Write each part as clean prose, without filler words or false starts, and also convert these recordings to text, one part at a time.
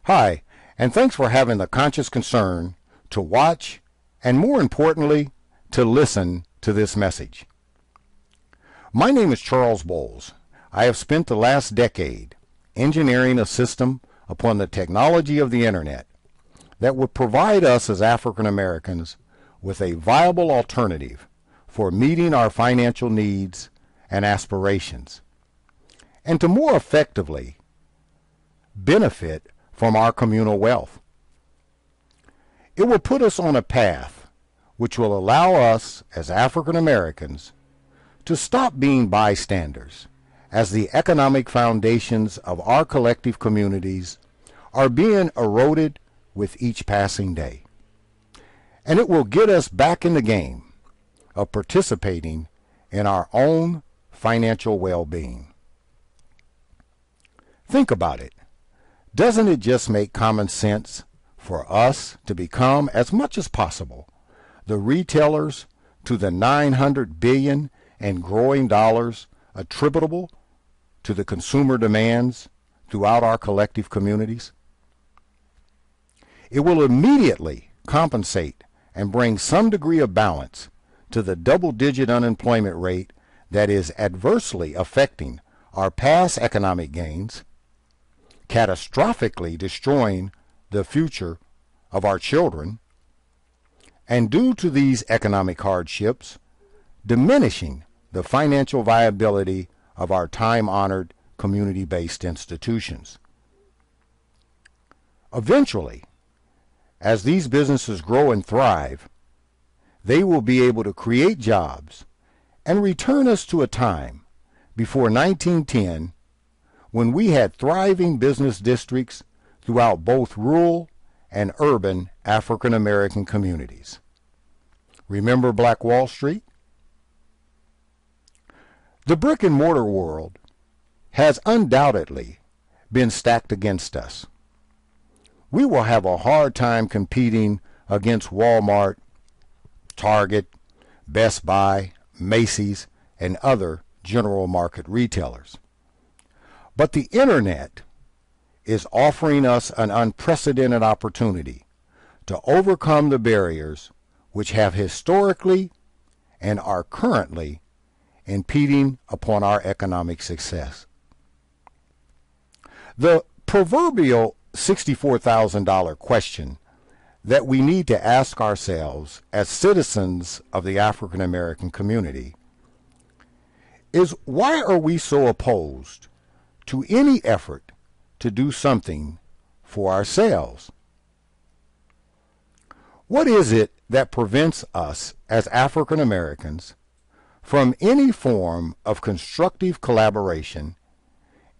Hi, and thanks for having the conscious concern to watch and, more importantly, to listen to this message. My name is Charles Bowles. I have spent the last decade engineering a system upon the technology of the Internet that would provide us as African Americans with a viable alternative for meeting our financial needs and aspirations, and to more effectively benefit from our communal wealth. It will put us on a path which will allow us as African Americans to stop being bystanders as the economic foundations of our collective communities are being eroded with each passing day. And it will get us back in the game of participating in our own financial well-being. Think about it. Doesn't it just make common sense for us to become, as much as possible, the retailers to the $900 billion and growing dollars attributable to the consumer demands throughout our collective communities? It will immediately compensate and bring some degree of balance to the double-digit unemployment rate that is adversely affecting our past economic gains, catastrophically destroying the future of our children, and due to these economic hardships, diminishing the financial viability of our time-honored community-based institutions. Eventually, as these businesses grow and thrive, they will be able to create jobs and return us to a time before 1910 when we had thriving business districts throughout both rural and urban African American communities. Remember Black Wall Street? The brick and mortar world has undoubtedly been stacked against us. We will have a hard time competing against Walmart, Target, Best Buy, Macy's, and other general market retailers. But the Internet is offering us an unprecedented opportunity to overcome the barriers which have historically and are currently impeding upon our economic success. The proverbial $64,000 question that we need to ask ourselves as citizens of the African American community is, why are we so opposed to any effort to do something for ourselves? What is it that prevents us as African Americans from any form of constructive collaboration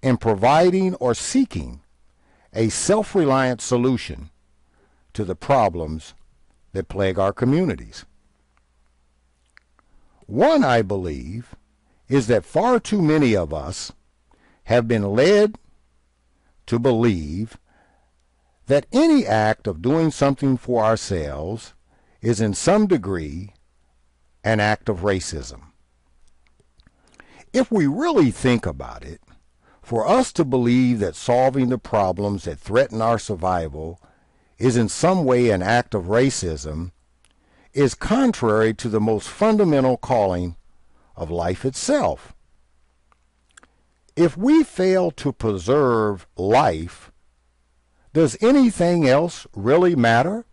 in providing or seeking a self-reliant solution to the problems that plague our communities? One, I believe, is that far too many of us have been led to believe that any act of doing something for ourselves is in some degree an act of racism. If we really think about it, for us to believe that solving the problems that threaten our survival is in some way an act of racism is contrary to the most fundamental calling of life itself. If we fail to preserve life, does anything else really matter?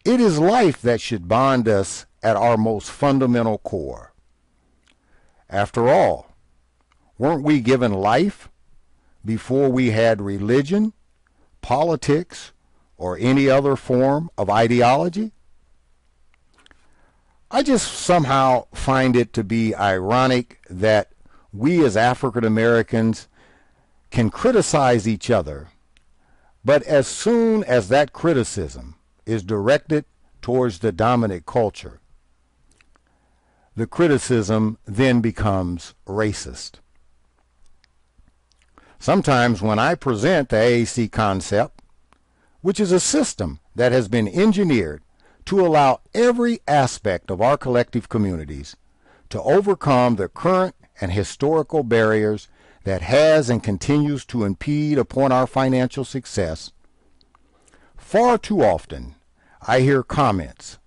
It is life that should bond us at our most fundamental core. After all, weren't we given life before we had religion, politics, or any other form of ideology? I just somehow find it to be ironic that we as African Americans can criticize each other, but as soon as that criticism is directed towards the dominant culture, the criticism then becomes racist. Sometimes when I present the AAC concept, which is a system that has been engineered to allow every aspect of our collective communities to overcome the current and historical barriers that has and continues to impede upon our financial success, far too often I hear comments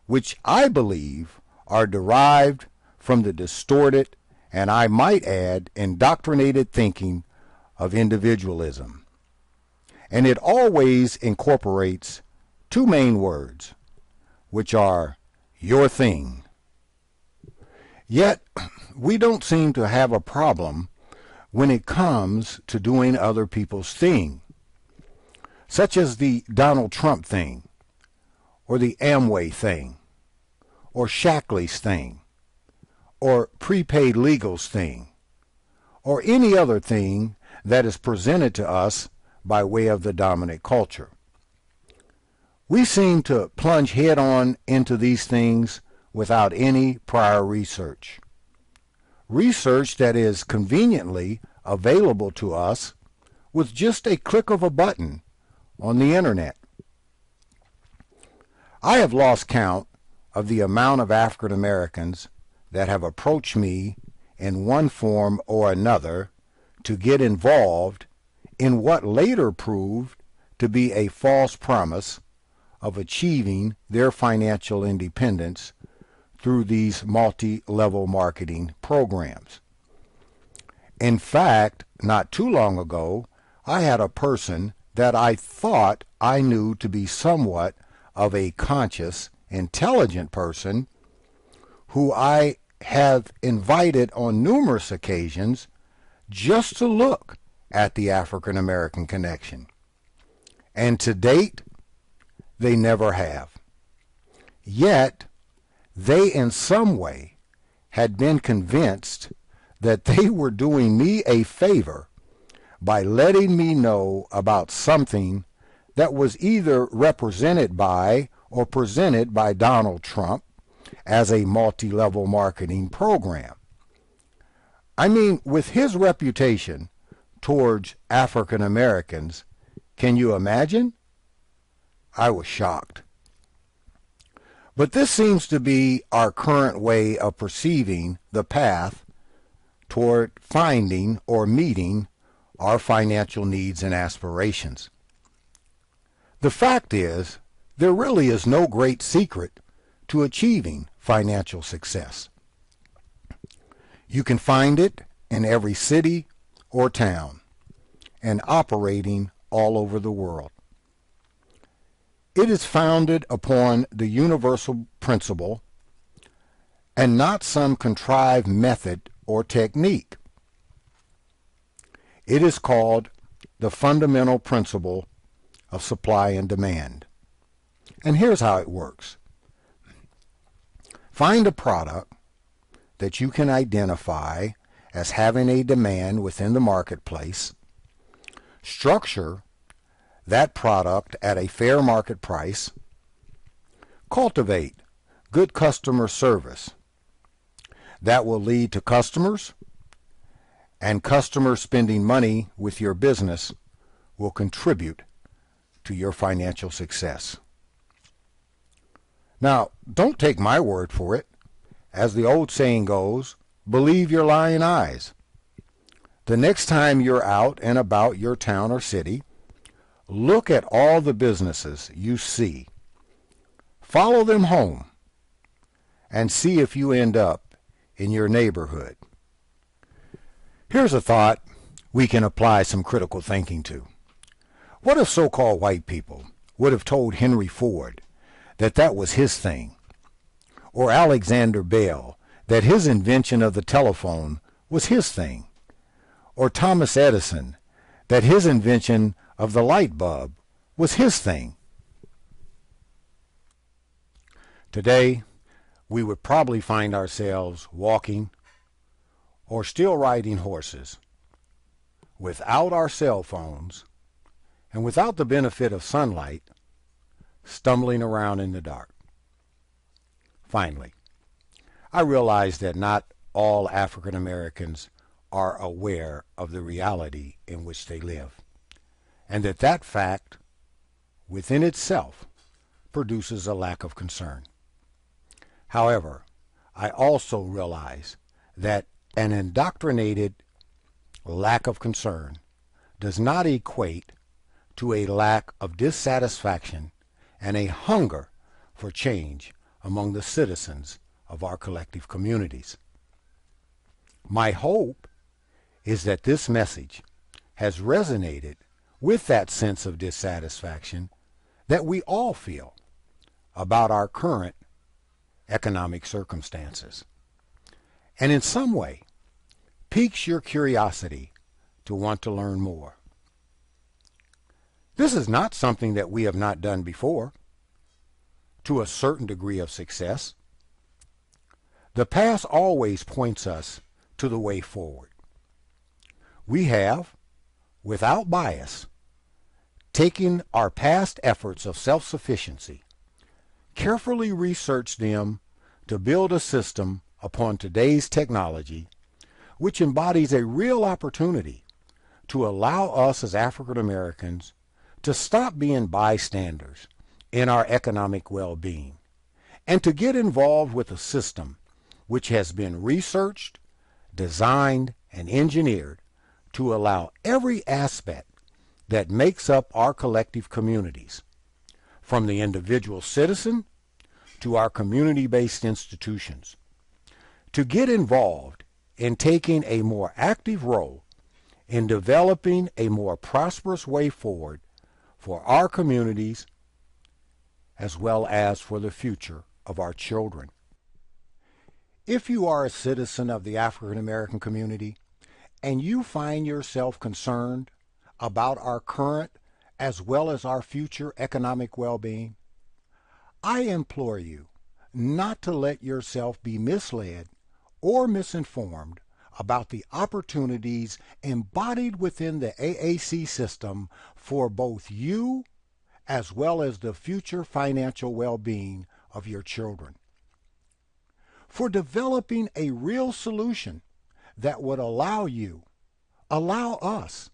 which I believe are derived from the distorted, and I might add, indoctrinated thinking of individualism. And it always incorporates two main words, which are your thing. Yet, we don't seem to have a problem when it comes to doing other people's thing, such as the Donald Trump thing, or the Amway thing, or Shackley's thing, or prepaid legal's thing, or any other thing that is presented to us by way of the dominant culture. We seem to plunge head on into these things without any prior research. Research that is conveniently available to us with just a click of a button on the internet. I have lost count of the amount of African Americans that have approached me in one form or another to get involved in what later proved to be a false promise of achieving their financial independence through these multi-level marketing programs. In fact, not too long ago, I had a person that I thought I knew to be somewhat of a conscious, intelligent person who I have invited on numerous occasions just to look at the African American connection. And to date, they never have. Yet, they in some way had been convinced that they were doing me a favor by letting me know about something that was either represented by or presented by Donald Trump as a multi-level marketing program. I mean, with his reputation towards African Americans, can you imagine? I was shocked. But this seems to be our current way of perceiving the path toward finding or meeting our financial needs and aspirations. The fact is, there really is no great secret to achieving financial success. You can find it in every city or town and operating all over the world. It is founded upon the universal principle and not some contrived method or technique. It is called the fundamental principle of supply and demand. And here's how it works. Find a product that you can identify as having a demand within the marketplace. Structure that product at a fair market price. Cultivate good customer service that will lead to customers, and customers spending money with your business will contribute to your financial success. Now, don't take my word for it. As the old saying goes, believe your lying eyes. The next time you're out and about your town or city, look at all the businesses you see. Follow them home and see if you end up in your neighborhood. Here's a thought we can apply some critical thinking to. What if so-called white people would have told Henry Ford that that was his thing, or Alexander Bell that his invention of the telephone was his thing, or Thomas Edison that his invention of the light bulb was his thing? Today, we would probably find ourselves walking or still riding horses without our cell phones and without the benefit of sunlight, stumbling around in the dark. Finally, I realize that not all African Americans are aware of the reality in which they live, and that fact within itself produces a lack of concern. However, I also realize that an indoctrinated lack of concern does not equate to a lack of dissatisfaction and a hunger for change among the citizens of our collective communities. My hope is that this message has resonated with that sense of dissatisfaction that we all feel about our current economic circumstances, and in some way piques your curiosity to want to learn more. This is not something that we have not done before to a certain degree of success. The past always points us to the way forward. We have, without bias, taken our past efforts of self-sufficiency, carefully researched them to build a system upon today's technology which embodies a real opportunity to allow us as African Americans to stop being bystanders in our economic well-being and to get involved with a system which has been researched, designed, and engineered to allow every aspect that makes up our collective communities, from the individual citizen to our community-based institutions, to get involved in taking a more active role in developing a more prosperous way forward for our communities as well as for the future of our children. If you are a citizen of the African American community and you find yourself concerned about our current as well as our future economic well-being, I implore you not to let yourself be misled or misinformed about the opportunities embodied within the AAC system for both you as well as the future financial well-being of your children. For developing a real solution that would allow us,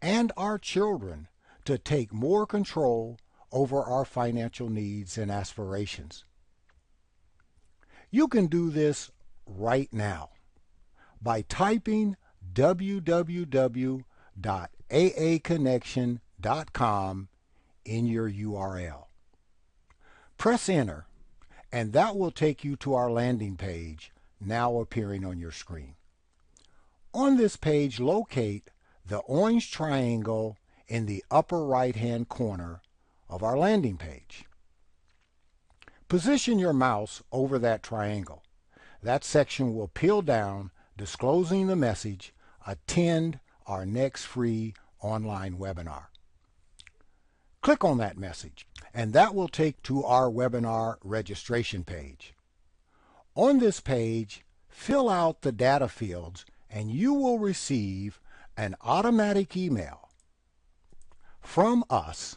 and our children to take more control over our financial needs and aspirations. You can do this right now by typing www.aaconnection.com in your URL. Press enter, and that will take you to our landing page now appearing on your screen. On this page, locate the orange triangle in the upper right-hand corner of our landing page. Position your mouse over that triangle. That section will peel down, disclosing the message, "Attend our next free online webinar." Click on that message, and that will take to our webinar registration page. On this page, fill out the data fields, and you will receive an automatic email from us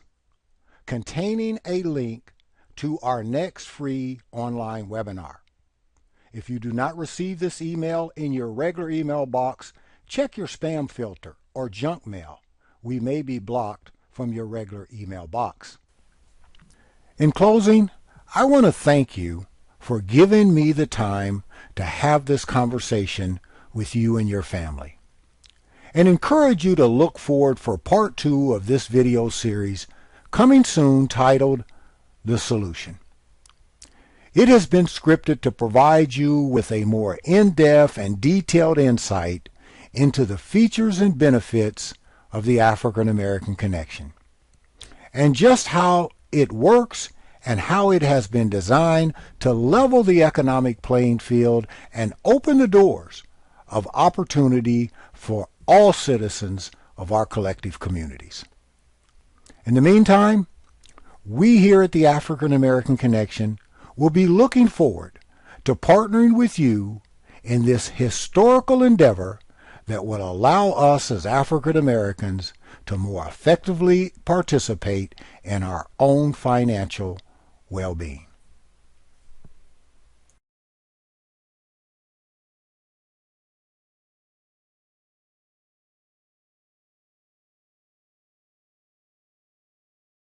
containing a link to our next free online webinar. If you do not receive this email in your regular email box, check your spam filter or junk mail. We may be blocked from your regular email box. In closing, I want to thank you for giving me the time to have this conversation with you and your family, and encourage you to look forward for part 2 of this video series coming soon, titled The Solution. It has been scripted to provide you with a more in-depth and detailed insight into the features and benefits of the African American Connection, and just how it works and how it has been designed to level the economic playing field and open the doors of opportunity for all citizens of our collective communities. In the meantime, we here at the African American Connection will be looking forward to partnering with you in this historical endeavor that will allow us as African Americans to more effectively participate in our own financial well-being.